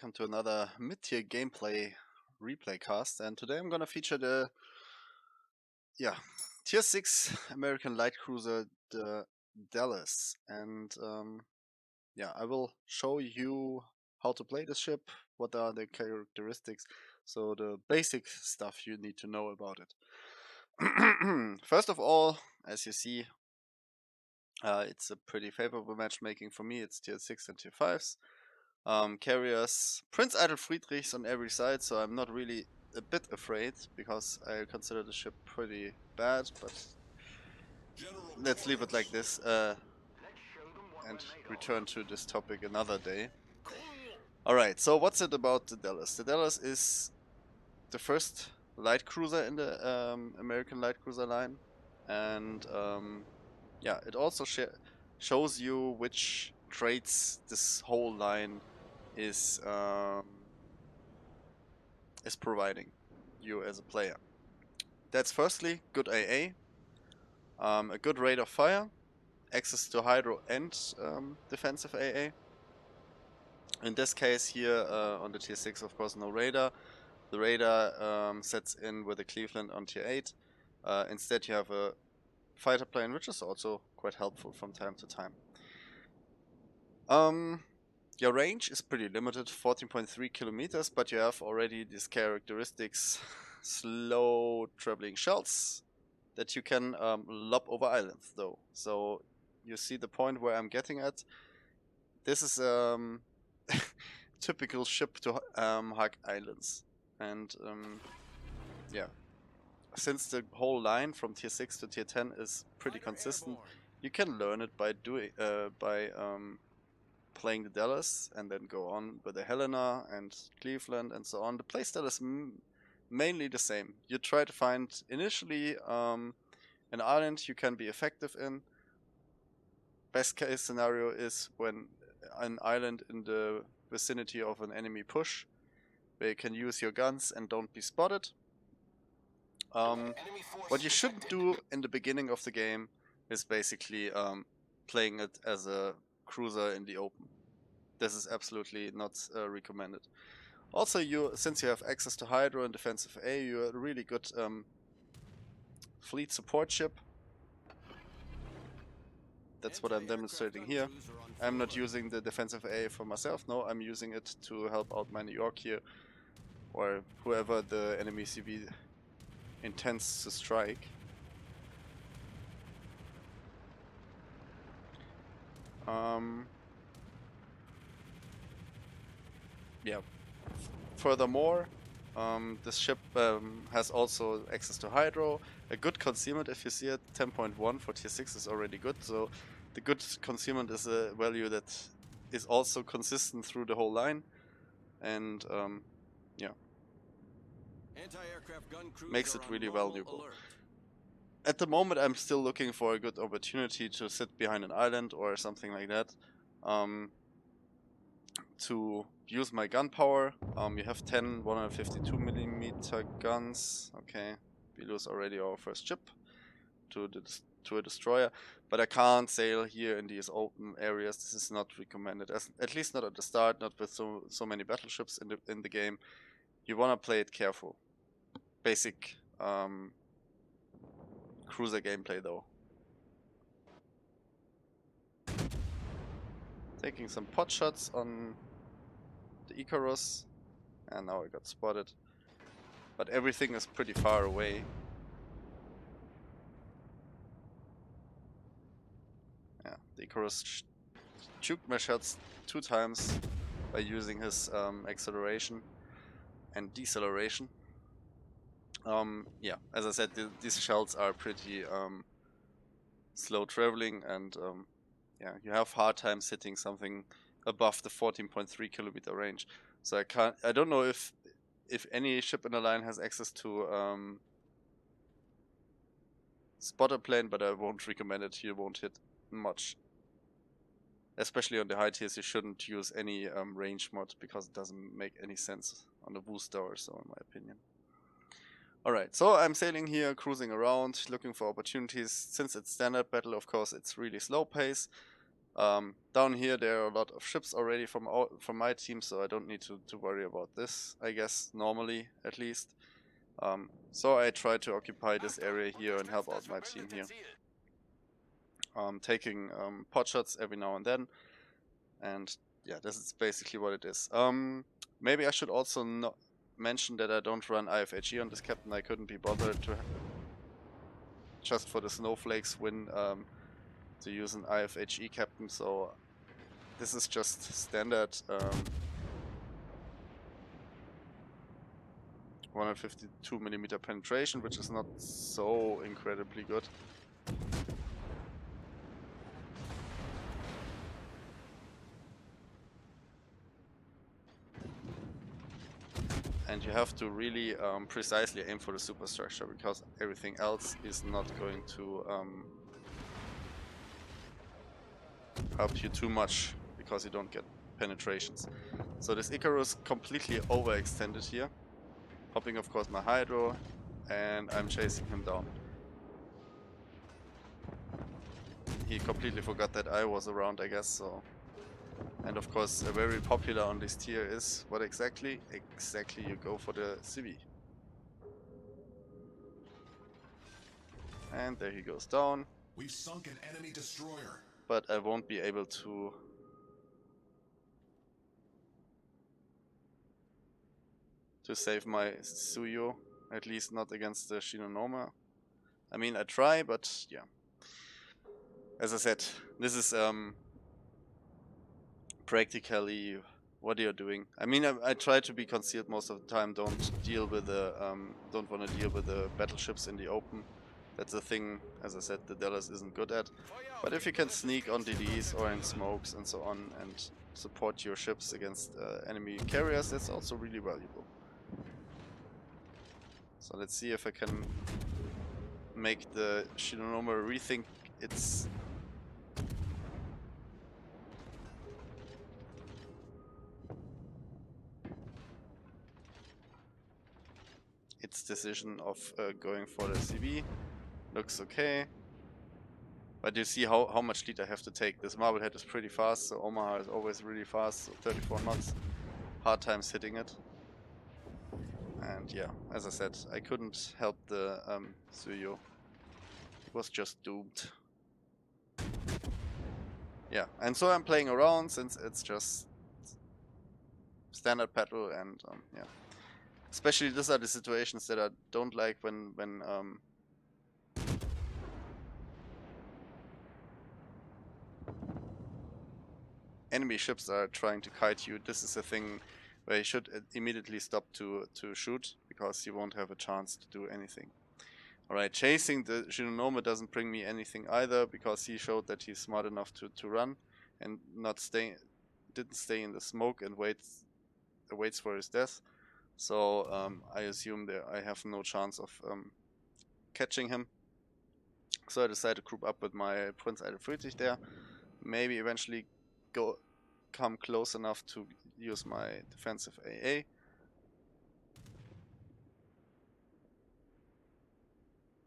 welcome to another mid-tier gameplay replay cast. And today I'm gonna feature the tier 6 American light cruiser, the Dallas. And I will show you how to play this ship, what are the characteristics, so the basic stuff you need to know about it. First of all, as you see, it's a pretty favorable matchmaking for me. It's tier 6 and tier 5s. Carriers, Prince Idle Friedrichs on every side, so I'm not really a bit afraid because I consider the ship pretty bad, but let's leave it like this and return to this topic another day. Alright, so what's it about the Dallas? The Dallas is the first light cruiser in the American light cruiser line, and it also shows you which traits this whole line is providing you as a player. That's firstly good AA, a good rate of fire, access to hydro and defensive AA. In this case here on the tier 6, of course, no radar. The radar sets in with a Cleveland on tier 8. Instead you have a fighter plane, which is also quite helpful from time to time. Your range is pretty limited, 14.3 kilometers, but you have already these characteristics, slow traveling shells that you can lob over islands though. So you see the point where I'm getting at. This is typical ship to hug islands. And since the whole line from tier 6 to tier 10 is pretty consistent, you can learn it by doing playing the Dallas and then go on with the Helena and Cleveland and so on. The playstyle is mainly the same. You try to find initially an island you can be effective in. Best case scenario is when an island in the vicinity of an enemy push, where you can use your guns and don't be spotted. What you shouldn't do in the beginning of the game is basically playing it as a cruiser in the open. This is absolutely not recommended. Also, since you have access to hydro and defensive A, you're a really good fleet support ship. That's what I'm demonstrating here. I'm not using the defensive A for myself, no, I'm using it to help out my New York here, or whoever the enemy CV intends to strike. Furthermore, this ship has also access to hydro, a good concealment. If you see it, 10.1 for tier 6 is already good, so the good concealment is a value that is also consistent through the whole line, and makes it really valuable. At the moment I'm still looking for a good opportunity to sit behind an island or something like that, to use my gun power. You have 10 152mm guns. Okay, we lose already our first ship to a destroyer, but I can't sail here in these open areas. This is not recommended, at least not at the start, not with so many battleships in the game. You wanna play it careful. Basic cruiser gameplay though. Taking some pot shots on the Icarus, and now I got spotted. But everything is pretty far away. Yeah, the Icarus juked my shots 2 times by using his acceleration and deceleration. As I said, these shells are pretty slow traveling, and you have hard times hitting something above the 14.3 kilometer range. So I don't know if any ship in the line has access to spotter plane, but I won't recommend it. You won't hit much. Especially on the high tiers, you shouldn't use any range mod, because it doesn't make any sense on a booster or so, in my opinion. Alright, so I'm sailing here, cruising around, looking for opportunities. Since it's standard battle, of course, it's really slow pace. Down here there are a lot of ships already from my team, so I don't need to worry about this, I guess, normally at least. So I try to occupy this area here and help out my team here. Taking pot shots every now and then, and yeah, this is basically what it is. Maybe I should also not mention that I don't run IFHE on this captain. I couldn't be bothered to just for the snowflakes win to use an IFHE captain, so this is just standard 152mm penetration, which is not so incredibly good. And you have to really precisely aim for the superstructure, because everything else is not going to help you too much, because you don't get penetrations. So this Icarus completely overextended here. Popping of course my Hydro, and I'm chasing him down. He completely forgot that I was around, I guess, so... And of course, very popular on this tier is what exactly? Exactly, you go for the CV. And there he goes down. We've sunk an enemy destroyer. But I won't be able to save my Suyo, at least not against the Shinonoma. I mean, I try, but yeah. As I said, this is practically what you're doing. I mean, I try to be concealed most of the time. Don't deal with the don't want to deal with the battleships in the open. That's the thing, as I said, the Dallas isn't good at. But if you can sneak on DDs or in smokes and so on and support your ships against enemy carriers, that's also really valuable. So let's see if I can make the Shinonoma rethink its decision of going for the CV. Looks okay. But you see how much lead I have to take. This Marblehead is pretty fast, so Omaha is always really fast, so 34 knots. Hard times hitting it. And yeah, as I said, I couldn't help the Suyo. It was just doomed. Yeah, and so I'm playing around since it's just standard battle, and yeah. Especially these are the situations that I don't like when enemy ships are trying to kite you. This is a thing where you should immediately stop to shoot, because you won't have a chance to do anything. Alright, chasing the Shinonoma doesn't bring me anything either, because he showed that he's smart enough to run and didn't stay in the smoke and waits for his death. So I assume that I have no chance of catching him. So I decided to group up with my Prinz Friedrich there. Maybe eventually come close enough to use my defensive AA.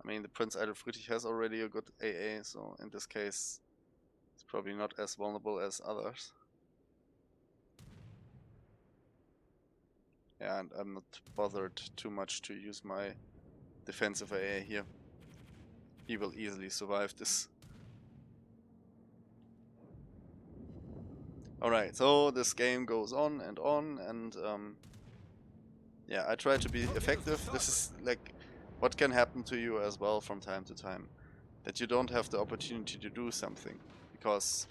I mean, the Prinz Friedrich has already a good AA, so in this case it's probably not as vulnerable as others. Yeah, and I'm not bothered too much to use my defensive AA here. He will easily survive this. Alright, so this game goes on, and yeah, I try to be effective. This is like what can happen to you as well from time to time, that you don't have the opportunity to do something, because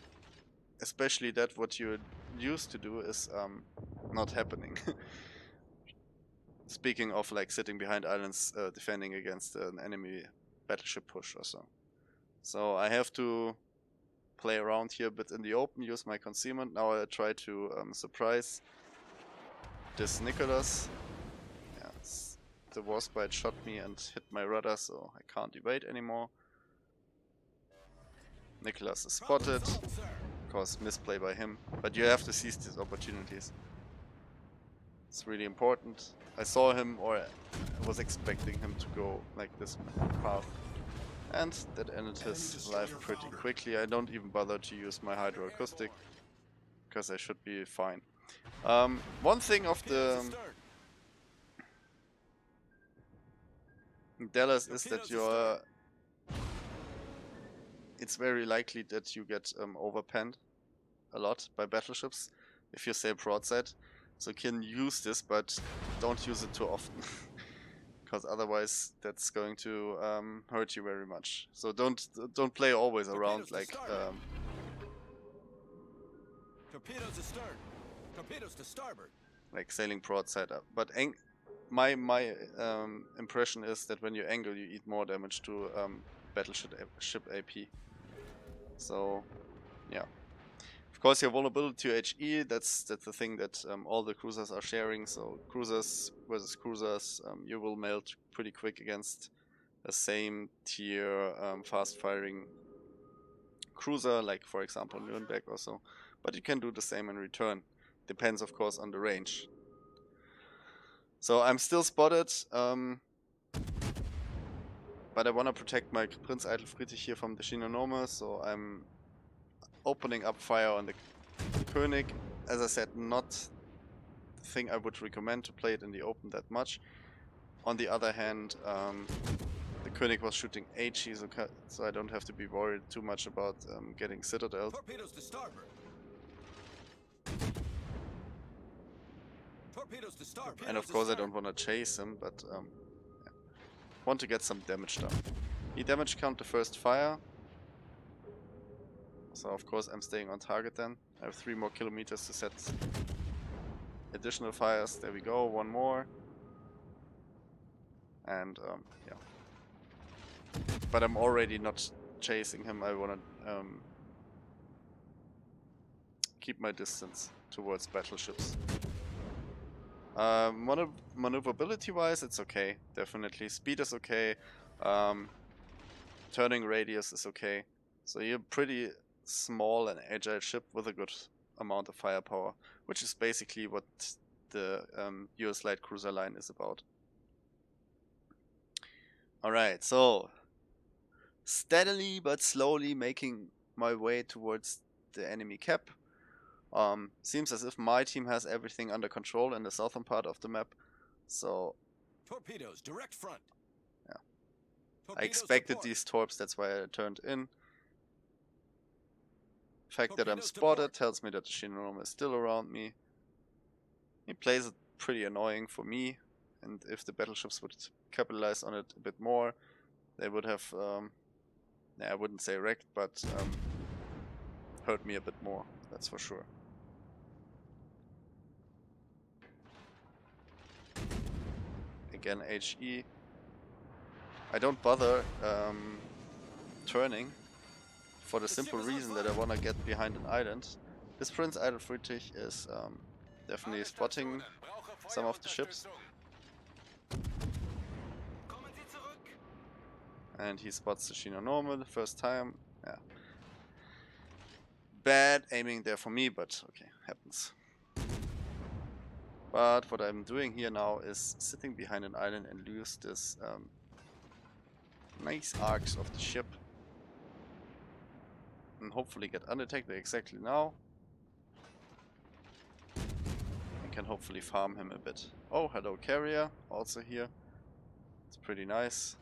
especially that what you're used to do is not happening. Speaking of like sitting behind islands defending against an enemy battleship push or so. So I have to play around here a bit in the open, use my concealment. Now I try to surprise this Nicholas. Yeah, the Warspite shot me and hit my rudder, so I can't evade anymore. Nicholas is spotted. Of course, misplay by him, but you have to seize these opportunities. It's really important. I saw him, or I was expecting him to go like this path, And that ended his life pretty quickly. I don't even bother to use my hydroacoustic, because I should be fine. One thing of the Dallas is that it's very likely that you get overpanned a lot by battleships if you sail broadside. So you can use this, but don't use it too often, because otherwise that's going to hurt you very much. So don't play always around like torpedoes to stern, torpedoes to starboard. Like sailing broadside up. But my impression is that when you angle, you eat more damage to battleship AP. So yeah. Of course, your vulnerability to HE, that's the thing that all the cruisers are sharing. So cruisers versus cruisers, you will melt pretty quick against the same tier fast-firing cruiser, like for example Nuremberg or so. But you can do the same in return. Depends, of course, on the range. So I'm still spotted, but I want to protect my Prinz Eitel Friedrich here from the Shinonome, so I'm opening up fire on the König. As I said, not the thing I would recommend to play it in the open that much. On the other hand, the König was shooting HE, so I don't have to be worried too much about getting citadel. Torpedoes to starboard. Torpedoes to starboard. And of course I don't want to chase him, but yeah. Want to get some damage done. He damage count the first fire. So of course I'm staying on target then. I have 3 more kilometers to set additional fires. There we go, 1 more. And yeah. But I'm already not chasing him. I want to keep my distance towards battleships. Maneuverability wise, it's okay, definitely. Speed is okay. Turning radius is okay. So you're pretty small and agile ship with a good amount of firepower, which is basically what the US light cruiser line is about. Alright, so steadily but slowly making my way towards the enemy cap. Seems as if my team has everything under control in the southern part of the map. So torpedoes direct front. Yeah. Torpedoes I expected support. these torps, that's why I turned in. Fact that I'm Torpedoes to spotted port. tells me that the Shinonome is still around me. He plays it pretty annoying for me, and if the battleships would capitalize on it a bit more, they would have, I wouldn't say wrecked, but hurt me a bit more, that's for sure. Again, HE. I don't bother turning for the simple reason that I want to get behind an island. This Prinz Eitel Friedrich is definitely spotting some of the ships. And he spots the Shinonome the first time. Yeah. Bad aiming there for me, but okay, happens. But what I'm doing here now is sitting behind an island and lose this nice arcs of the ship. And hopefully get undetected exactly now. And can hopefully farm him a bit. Oh, hello carrier, also here. It's pretty nice.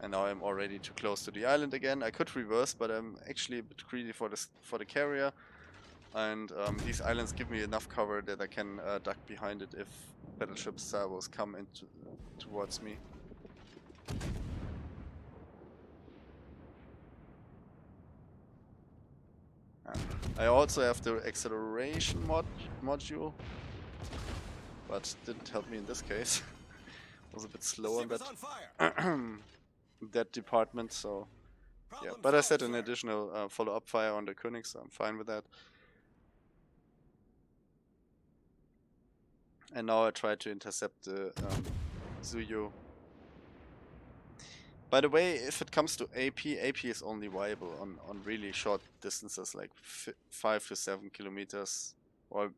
And now I'm already too close to the island again. I could reverse, but I'm actually a bit greedy for the carrier. And these islands give me enough cover that I can duck behind it if battleship salvos come towards me. I also have the acceleration module, but didn't help me in this case. Was a bit slow on that department, so yeah. But I set an additional follow-up fire on the König, so I'm fine with that. And now I try to intercept the Zuyu. By the way, if it comes to AP is only viable on really short distances, like 5 to 7 kilometers, or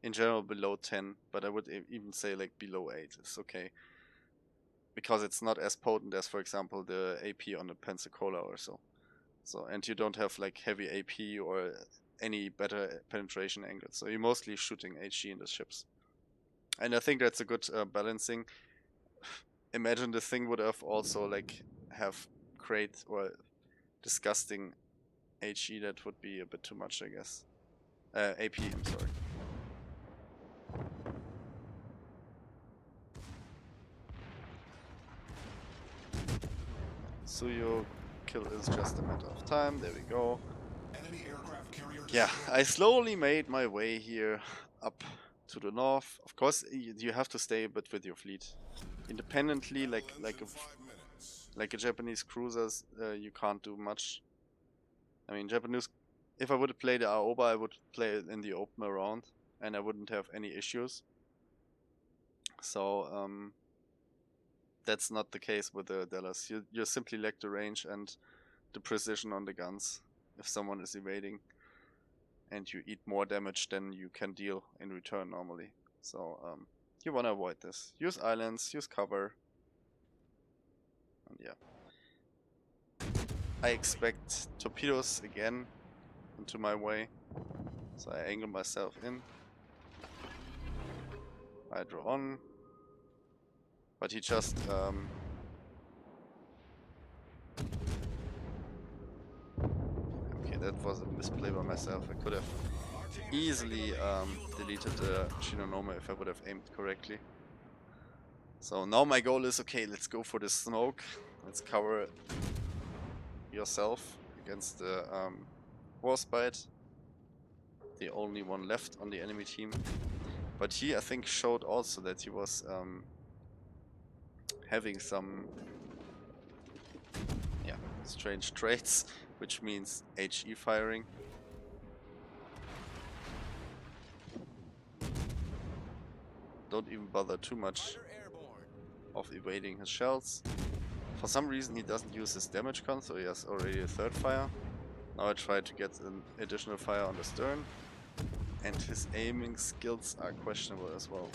in general below 10, but I would even say like below 8 is okay. because it's not as potent as, for example, the AP on the Pensacola or so. So, and you don't have like heavy AP or any better penetration angles. So you're mostly shooting HE in the ships. And I think that's a good balancing. Imagine the thing would have also like have great or disgusting HE. That would be a bit too much, I guess. AP, I'm sorry. Suyo kill is just a matter of time. There we go. Yeah, I slowly made my way here up to the north. Of course, you have to stay a bit with your fleet independently, like a Japanese cruisers. You can't do much. I mean, Japanese. If I would play the Aoba, I would play it in the open around, and I wouldn't have any issues. So that's not the case with the Dallas. You simply lack the range and the precision on the guns if someone is evading, and you eat more damage than you can deal in return normally. So you want to avoid this. Use islands, use cover, and yeah. I expect torpedoes again into my way, so I angle myself in. I draw on, but he just okay, that was a misplay by myself. I could have easily deleted the Shinonome if I would have aimed correctly. So now my goal is, okay, let's go for the smoke. Let's cover yourself against the Warspite, the only one left on the enemy team. But he, I think, showed also that he was having some strange traits, which means HE firing. Don't even bother too much of evading his shells. For some reason he doesn't use his damage con, so he has already a third fire. Now I try to get an additional fire on the stern, and his aiming skills are questionable as well.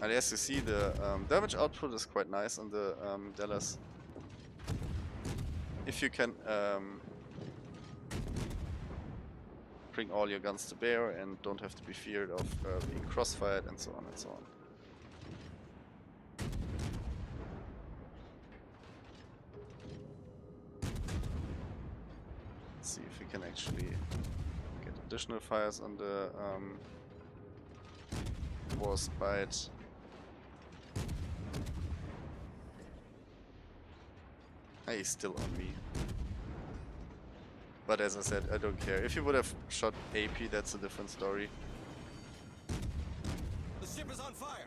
And as you see, the damage output is quite nice on the Dallas. If you can bring all your guns to bear and don't have to be feared of being crossfired and so on and so on. Let's see if we can actually get additional fires on the Warspite. He's still on me. But as I said, I don't care. If you would have shot AP, that's a different story. The ship is on fire.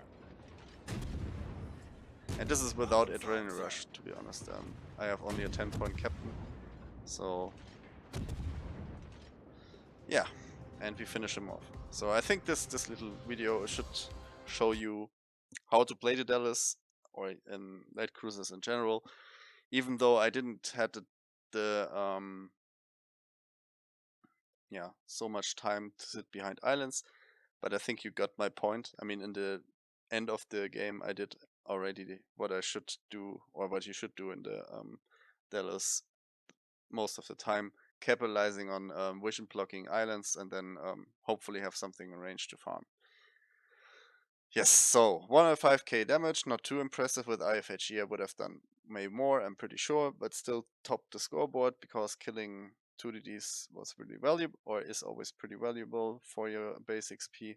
And this is without adrenaline rush, to be honest. I have only a 10-point captain. So yeah, and we finish him off. So I think this little video should show you how to play the Dallas, or in light cruisers in general. Even though I didn't had the so much time to sit behind islands, but I think you got my point. I mean, in the end of the game, I did already what I should do, or what you should do in the Dallas most of the time, capitalizing on vision blocking islands, and then hopefully have something in range to farm. Yes, so 105k damage, not too impressive. With IFHE I would have done maybe more, I'm pretty sure, but still topped the scoreboard because killing 2DDs was really valuable, or is always pretty valuable for your base XP.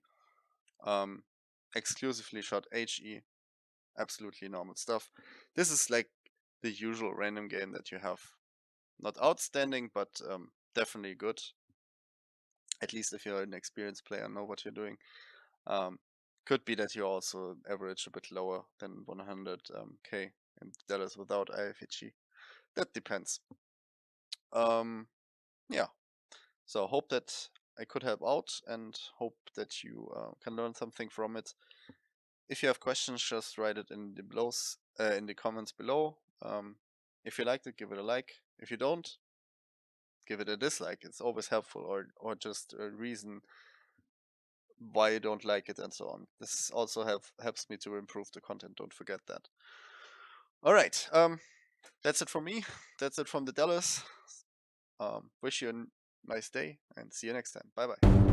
Exclusively shot HE, absolutely normal stuff. This is like the usual random game that you have. Not outstanding, but definitely good. At least if you're an experienced player, know what you're doing. Could be that you also average a bit lower than 100k and that is without IFHE. That depends. Yeah. So hope that I could help out and hope that you can learn something from it. If you have questions, just write it in the comments below. If you liked it, give it a like. If you don't, give it a dislike. It's always helpful, or just a reason why you don't like it and so on. This also helps me to improve the content. Don't forget that. All right. That's it from me. That's it from the Dallas. Wish you a nice day and see you next time. Bye bye.